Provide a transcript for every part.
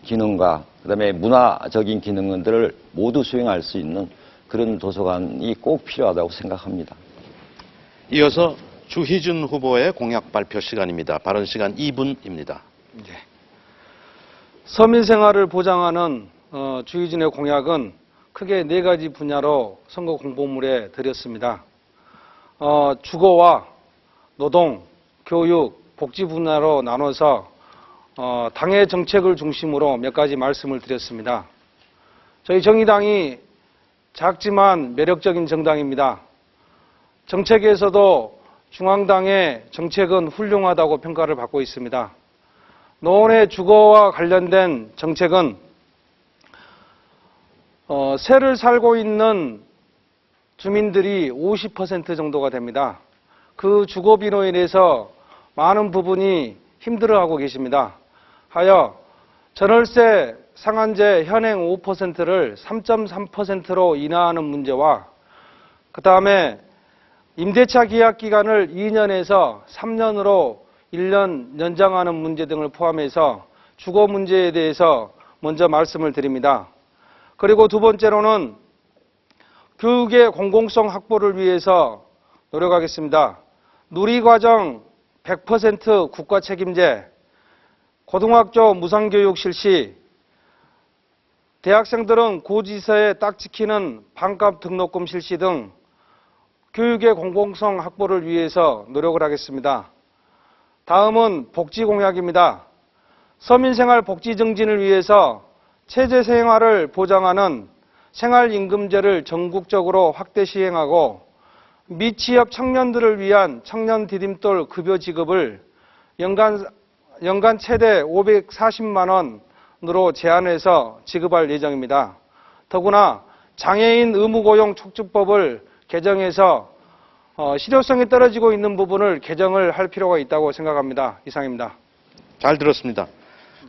기능과 그다음에 문화적인 기능들을 모두 수행할 수 있는 그런 도서관이 꼭 필요하다고 생각합니다. 이어서 주희준 후보의 공약 발표 시간입니다. 발언 시간 2분입니다. 네. 서민 생활을 보장하는 주희준의 공약은 크게 4가지 분야로 선거 공보물에 드렸습니다. 주거와 노동, 교육, 복지 분야로 나눠서 당의 정책을 중심으로 몇 가지 말씀을 드렸습니다. 저희 정의당이 작지만 매력적인 정당입니다. 정책에서도 중앙당의 정책은 훌륭하다고 평가를 받고 있습니다. 노원의 주거와 관련된 정책은 세를 살고 있는 주민들이 50% 정도가 됩니다. 그 주거비로 인해서 많은 부분이 힘들어하고 계십니다. 하여 전월세 상한제 현행 5%를 3.3%로 인하하는 문제와 그 다음에 임대차 계약 기간을 2년에서 3년으로 1년 연장하는 문제 등을 포함해서 주거 문제에 대해서 먼저 말씀을 드립니다. 그리고 두 번째로는 교육의 공공성 확보를 위해서 노력하겠습니다. 누리과정 100% 국가 책임제, 고등학교 무상교육 실시, 대학생들은 고지서에 딱 찍히는 반값 등록금 실시 등 교육의 공공성 확보를 위해서 노력을 하겠습니다. 다음은 복지 공약입니다. 서민생활 복지 증진을 위해서 체제 생활을 보장하는 생활임금제를 전국적으로 확대 시행하고 미취업 청년들을 위한 청년 디딤돌 급여 지급을 연간 최대 540만 원으로 제한해서 지급할 예정입니다. 더구나 장애인 의무고용 촉진법을 개정해서 실효성이 떨어지고 있는 부분을 개정을 할 필요가 있다고 생각합니다. 이상입니다. 잘 들었습니다.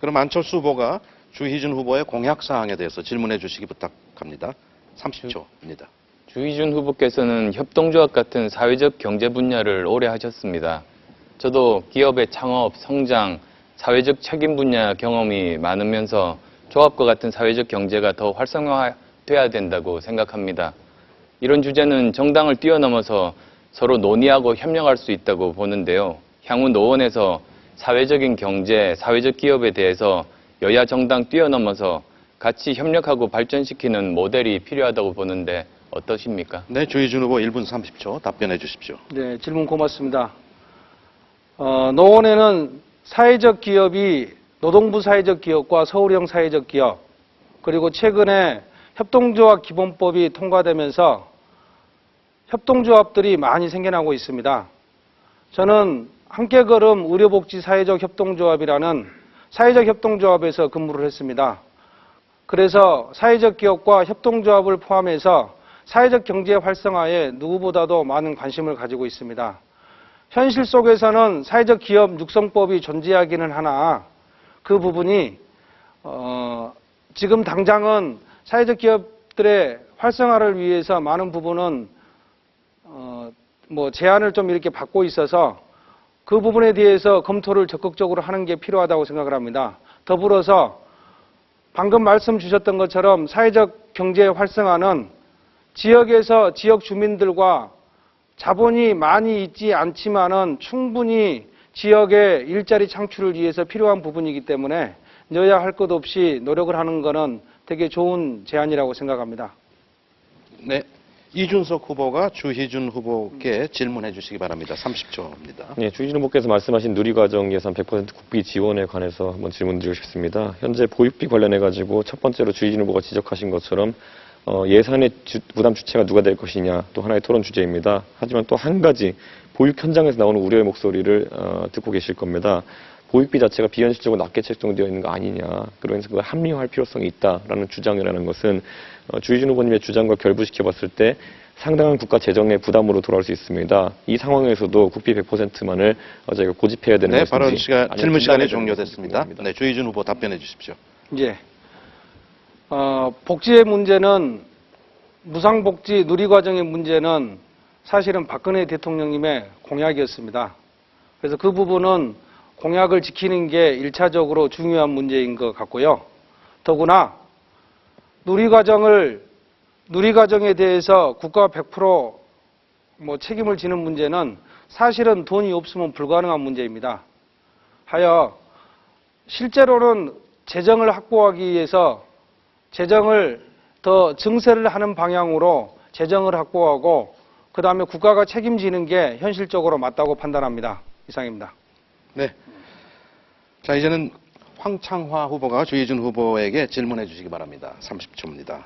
그럼 안철수 후보가 주희준 후보의 공약 사항에 대해서 질문해 주시기 부탁합니다. 30초입니다. 주희준 후보께서는 협동조합 같은 사회적 경제 분야를 오래 하셨습니다. 저도 기업의 창업, 성장, 사회적 책임 분야 경험이 많으면서 조합과 같은 사회적 경제가 더 활성화돼야 된다고 생각합니다. 이런 주제는 정당을 뛰어넘어서 서로 논의하고 협력할 수 있다고 보는데요. 향후 노원에서 사회적인 경제, 사회적 기업에 대해서 여야 정당 뛰어넘어서 같이 협력하고 발전시키는 모델이 필요하다고 보는데 어떠십니까? 네, 주희준 후보 1분 30초 답변해 주십시오. 네, 질문 고맙습니다. 노원에는 사회적 기업이 노동부 사회적 기업과 서울형 사회적 기업, 그리고 최근에 협동조합 기본법이 통과되면서 협동조합들이 많이 생겨나고 있습니다. 저는 함께걸음 의료복지 사회적 협동조합이라는 사회적 협동조합에서 근무를 했습니다. 그래서 사회적 기업과 협동조합을 포함해서 사회적 경제 활성화에 누구보다도 많은 관심을 가지고 있습니다. 현실 속에서는 사회적 기업 육성법이 존재하기는 하나 그 부분이 지금 당장은 사회적 기업들의 활성화를 위해서 많은 부분은 제한을 좀 이렇게 받고 있어서 그 부분에 대해서 검토를 적극적으로 하는 게 필요하다고 생각을 합니다. 더불어서 방금 말씀 주셨던 것처럼 사회적 경제 활성화는 지역에서 지역 주민들과 자본이 많이 있지 않지만은 충분히 지역의 일자리 창출을 위해서 필요한 부분이기 때문에 여야 할 것 없이 노력을 하는 것은 되게 좋은 제안이라고 생각합니다. 네, 이준석 후보가 주희준 후보께 질문해 주시기 바랍니다. 30초입니다. 네, 주희준 후보께서 말씀하신 누리과정 예산 100% 국비 지원에 관해서 한번 질문드리고 싶습니다. 현재 보육비 관련해 가지고 첫 번째로 주희준 후보가 지적하신 것처럼 예산의 부담 주체가 누가 될 것이냐 또 하나의 토론 주제입니다. 하지만 또 한 가지 보육 현장에서 나오는 우려의 목소리를 듣고 계실 겁니다. 보육비 자체가 비현실적으로 낮게 책정되어 있는 거 아니냐. 그러면서 그걸 합리화할 필요성이 있다라는 주장이라는 것은 주희준 후보님의 주장과 결부시켜 봤을 때 상당한 국가 재정의 부담으로 돌아올 수 있습니다. 이 상황에서도 국비 100%만을 저희가 고집해야 되는 것인지. 발언 시간, 질문 시간이 종료됐습니다. 네, 주희준 후보 답변해 주십시오. 예. 복지의 문제는 무상복지 누리과정의 문제는 사실은 박근혜 대통령님의 공약이었습니다. 그래서 그 부분은 공약을 지키는 게 1차적으로 중요한 문제인 것 같고요. 더구나 누리과정에 대해서 국가가 100% 책임을 지는 문제는 사실은 돈이 없으면 불가능한 문제입니다. 하여 실제로는 재정을 확보하기 위해서 재정을 더 증세를 하는 방향으로 재정을 확보하고 그 다음에 국가가 책임지는 게 현실적으로 맞다고 판단합니다. 이상입니다. 네. 자, 이제는 황창화 후보가 주희준 후보에게 질문해 주시기 바랍니다. 30초입니다.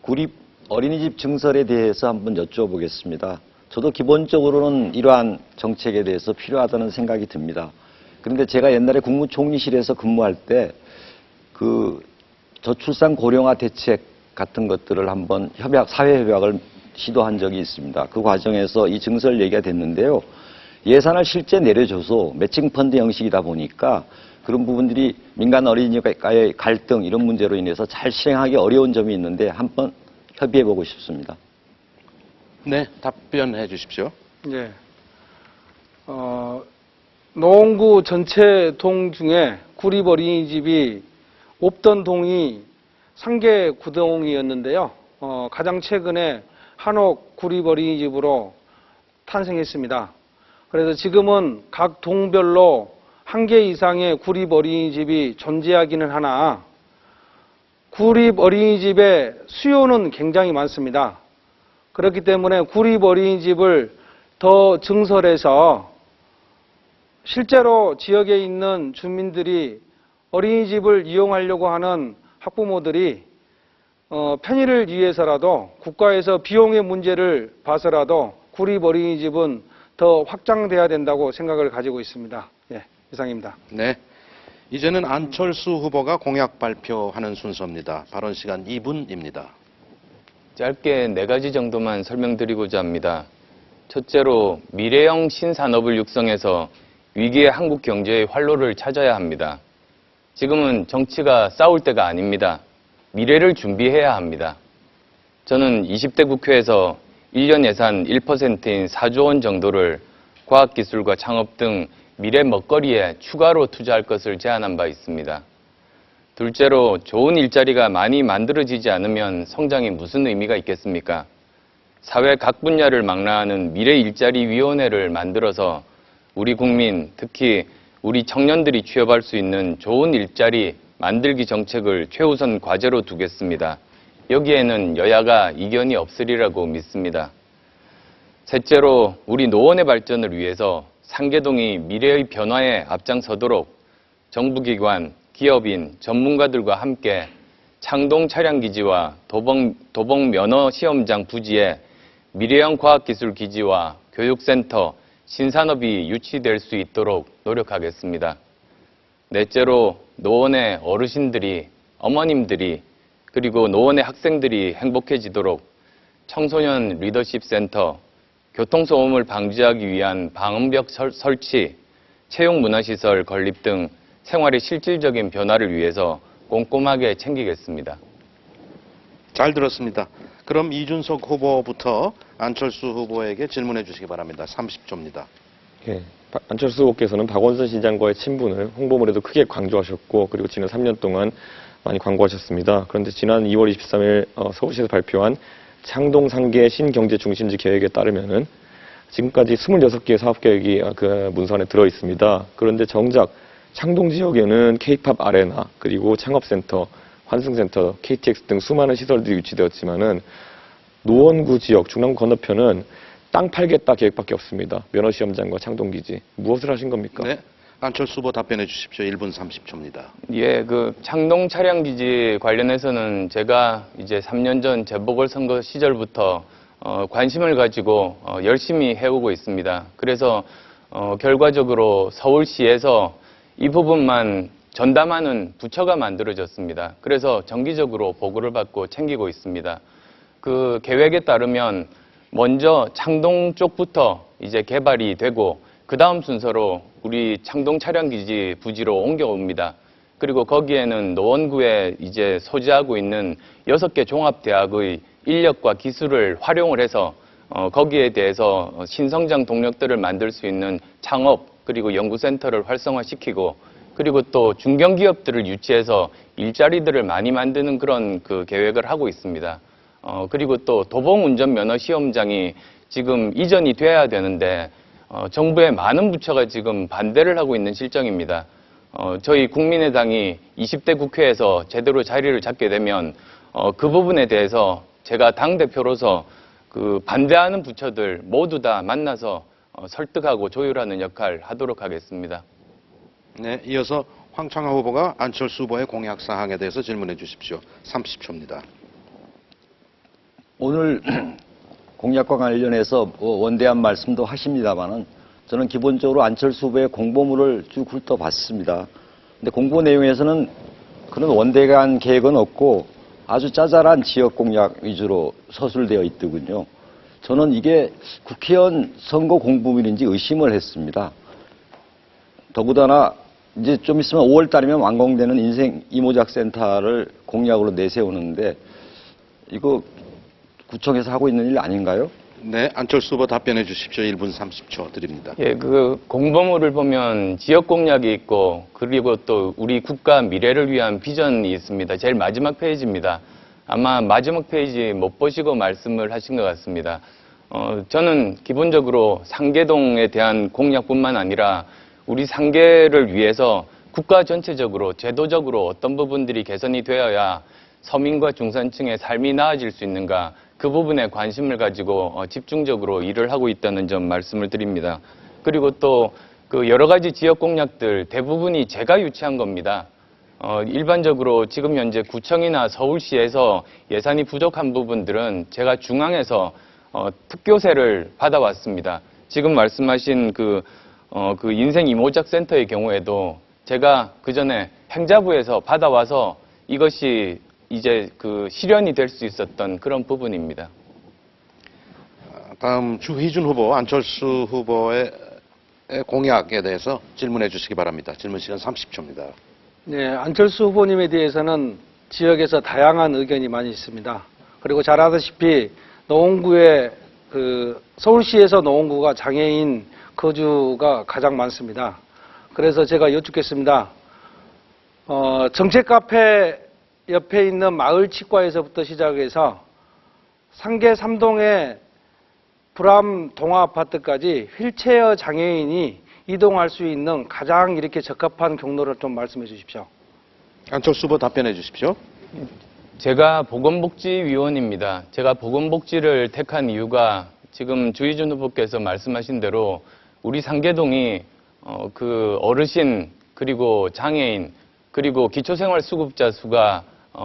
구립 어린이집 증설에 대해서 한번 여쭤보겠습니다. 저도 기본적으로는 이러한 정책에 대해서 필요하다는 생각이 듭니다. 그런데 제가 옛날에 국무총리실에서 근무할 때 그 저출산 고령화 대책 같은 것들을 한번 사회 협약을 시도한 적이 있습니다. 그 과정에서 이 증설 얘기가 됐는데요. 예산을 실제 내려줘서 매칭 펀드 형식이다 보니까 그런 부분들이 민간 어린이집과의 갈등 이런 문제로 인해서 잘 실행하기 어려운 점이 있는데 한번 협의해보고 싶습니다. 네, 답변해 주십시오. 예. 노원구 전체 동 중에 구립 어린이집이 없던 동이 상계 구동이었는데요. 가장 최근에 한옥 구립 어린이집으로 탄생했습니다. 그래서 지금은 각 동별로 1개 이상의 구립 어린이집이 존재하기는 하나 구립 어린이집의 수요는 굉장히 많습니다. 그렇기 때문에 구립 어린이집을 더 증설해서 실제로 지역에 있는 주민들이 어린이집을 이용하려고 하는 학부모들이 편의를 위해서라도 국가에서 비용의 문제를 봐서라도 구립 어린이집은 더 확장돼야 된다고 생각을 가지고 있습니다. 예, 이상입니다. 네. 이제는 안철수 후보가 공약 발표하는 순서입니다. 발언 시간 2분입니다. 짧게 4가지 정도만 설명드리고자 합니다. 첫째로 미래형 신산업을 육성해서 위기의 한국 경제의 활로를 찾아야 합니다. 지금은 정치가 싸울 때가 아닙니다. 미래를 준비해야 합니다. 저는 20대 국회에서 1년 예산 1%인 4조 원 정도를 과학기술과 창업 등 미래 먹거리에 추가로 투자할 것을 제안한 바 있습니다. 둘째로 좋은 일자리가 많이 만들어지지 않으면 성장이 무슨 의미가 있겠습니까? 사회 각 분야를 망라하는 미래일자리위원회를 만들어서 우리 국민, 특히 우리 청년들이 취업할 수 있는 좋은 일자리 만들기 정책을 최우선 과제로 두겠습니다. 여기에는 여야가 이견이 없으리라고 믿습니다. 셋째로 우리 노원의 발전을 위해서 상계동이 미래의 변화에 앞장서도록 정부기관, 기업인, 전문가들과 함께 창동 차량기지와 도봉 면허시험장 부지에 미래형 과학기술기지와 교육센터, 신산업이 유치될 수 있도록 노력하겠습니다. 넷째로 노원의 어르신들이, 어머님들이, 그리고 노원의 학생들이 행복해지도록 청소년 리더십 센터, 교통소음을 방지하기 위한 방음벽 설치, 채용문화시설 건립 등 생활의 실질적인 변화를 위해서 꼼꼼하게 챙기겠습니다. 잘 들었습니다. 그럼 이준석 후보부터 안철수 후보에게 질문해 주시기 바랍니다. 30초입니다. 예, 안철수 후보께서는 박원순 시장과의 친분을 홍보물에도 크게 강조하셨고 그리고 지난 3년 동안 많이 광고하셨습니다. 그런데 지난 2월 23일 서울시에서 발표한 창동 상계 신경제 중심지 계획에 따르면은 지금까지 26개의 사업 계획이 그 문서 안에 들어 있습니다. 그런데 정작 창동 지역에는 K-팝 아레나 그리고 창업센터, 환승센터, KTX 등 수많은 시설들이 위치되었지만은 노원구 지역 중랑구 건너편은 땅 팔겠다 계획밖에 없습니다. 면허시험장과 창동기지. 무엇을 하신 겁니까? 네. 안철수 후보 답변해 주십시오. 1분 30초입니다. 예, 그 창동 차량기지 관련해서는 제가 이제 3년 전 재보궐선거 시절부터 관심을 가지고 열심히 해오고 있습니다. 그래서 결과적으로 서울시에서 이 부분만 전담하는 부처가 만들어졌습니다. 그래서 정기적으로 보고를 받고 챙기고 있습니다. 그 계획에 따르면 먼저 창동 쪽부터 이제 개발이 되고 그 다음 순서로 우리 창동 차량기지 부지로 옮겨옵니다. 그리고 거기에는 노원구에 이제 소재하고 있는 6개 종합대학의 인력과 기술을 활용을 해서 거기에 대해서 신성장 동력들을 만들 수 있는 창업 그리고 연구센터를 활성화시키고 그리고 또 중견기업들을 유치해서 일자리들을 많이 만드는 그런 그 계획을 하고 있습니다. 그리고 또 도봉운전면허 시험장이 지금 이전이 돼야 되는데 정부의 많은 부처가 지금 반대를 하고 있는 실정입니다. 저희 국민의당이 20대 국회에서 제대로 자리를 잡게 되면 그 부분에 대해서 제가 당대표로서 그 반대하는 부처들 모두 다 만나서 설득하고 조율하는 역할 하도록 하겠습니다. 네, 이어서 황창화 후보가 안철수 후보의 공약 사항에 대해서 질문해 주십시오. 30초입니다. 오늘 공약과 관련해서 원대한 말씀도 하십니다만은 저는 기본적으로 안철수 후보의 공보물을 쭉 훑어봤습니다. 근데 공보 내용에서는 그런 원대한 계획은 없고 아주 짜잘한 지역 공약 위주로 서술되어 있더군요. 저는 이게 국회의원 선거 공보물인지 의심을 했습니다. 더구나 이제 좀 있으면 5월 달이면 완공되는 인생 이모작 센터를 공약으로 내세우는데 이거 구청에서 하고 있는 일 아닌가요? 네, 안철수 후보 답변해 주십시오. 1분 30초 드립니다. 예, 그 공보물을 보면 지역 공약이 있고 그리고 또 우리 국가 미래를 위한 비전이 있습니다. 제일 마지막 페이지입니다. 아마 마지막 페이지 못 보시고 말씀을 하신 것 같습니다. 저는 기본적으로 상계동에 대한 공약뿐만 아니라 우리 상계를 위해서 국가 전체적으로 제도적으로 어떤 부분들이 개선이 되어야 서민과 중산층의 삶이 나아질 수 있는가 그 부분에 관심을 가지고 집중적으로 일을 하고 있다는 점 말씀을 드립니다. 그리고 또 그 여러 가지 지역 공약들 대부분이 제가 유치한 겁니다. 일반적으로 지금 현재 구청이나 서울시에서 예산이 부족한 부분들은 제가 중앙에서 특교세를 받아왔습니다. 지금 말씀하신 그 인생 이모작 센터의 경우에도 제가 그 전에 행자부에서 받아와서 이것이 이제 그 실현이 될 수 있었던 그런 부분입니다. 다음 주희준 후보, 안철수 후보의 공약에 대해서 질문해 주시기 바랍니다. 질문 시간 30초입니다. 네, 안철수 후보님에 대해서는 지역에서 다양한 의견이 많이 있습니다. 그리고 잘 아다시피 노원구에 서울시에서 노원구가 장애인 거주가 가장 많습니다. 그래서 제가 여쭙겠습니다. 정책 카페 옆에 있는 마을 치과에서부터 시작해서 상계 3동의 불암 동아 아파트까지 휠체어 장애인이 이동할 수 있는 가장 이렇게 적합한 경로를 좀 말씀해 주십시오. 안철수 후보 답변해 주십시오. 제가 보건복지위원입니다. 제가 보건복지를 택한 이유가 지금 주희준 후보께서 말씀하신 대로 우리 상계동이 그 어르신 그리고 장애인 그리고 기초생활수급자 수가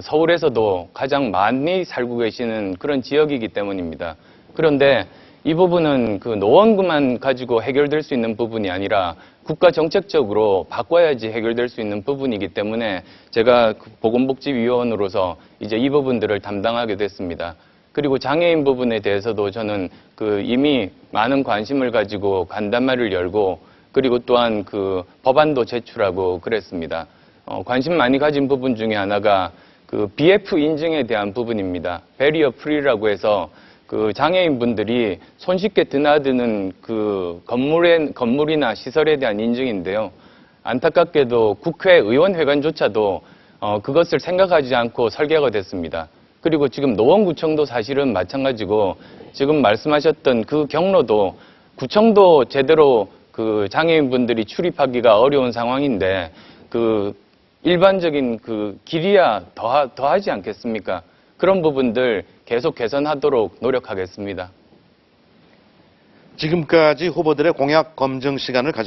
서울에서도 가장 많이 살고 계시는 그런 지역이기 때문입니다. 그런데 이 부분은 그 노원구만 가지고 해결될 수 있는 부분이 아니라 국가 정책적으로 바꿔야지 해결될 수 있는 부분이기 때문에 제가 보건복지위원으로서 이제 이 부분들을 담당하게 됐습니다. 그리고 장애인 부분에 대해서도 저는 그 이미 많은 관심을 가지고 간담회를 열고 그리고 또한 그 법안도 제출하고 그랬습니다. 관심 많이 가진 부분 중에 하나가 그 BF 인증에 대한 부분입니다. 베리어 프리라고 해서 그 장애인분들이 손쉽게 드나드는 그 건물이나 시설에 대한 인증인데요. 안타깝게도 국회의원회관조차도 그것을 생각하지 않고 설계가 됐습니다. 그리고 지금 노원구청도 사실은 마찬가지고 지금 말씀하셨던 그 경로도 구청도 제대로 그 장애인분들이 출입하기가 어려운 상황인데 그 일반적인 그 길이야 더하지 않겠습니까? 그런 부분들 계속 개선하도록 노력하겠습니다. 지금까지 후보들의 공약 검증 시간을 가졌습니다.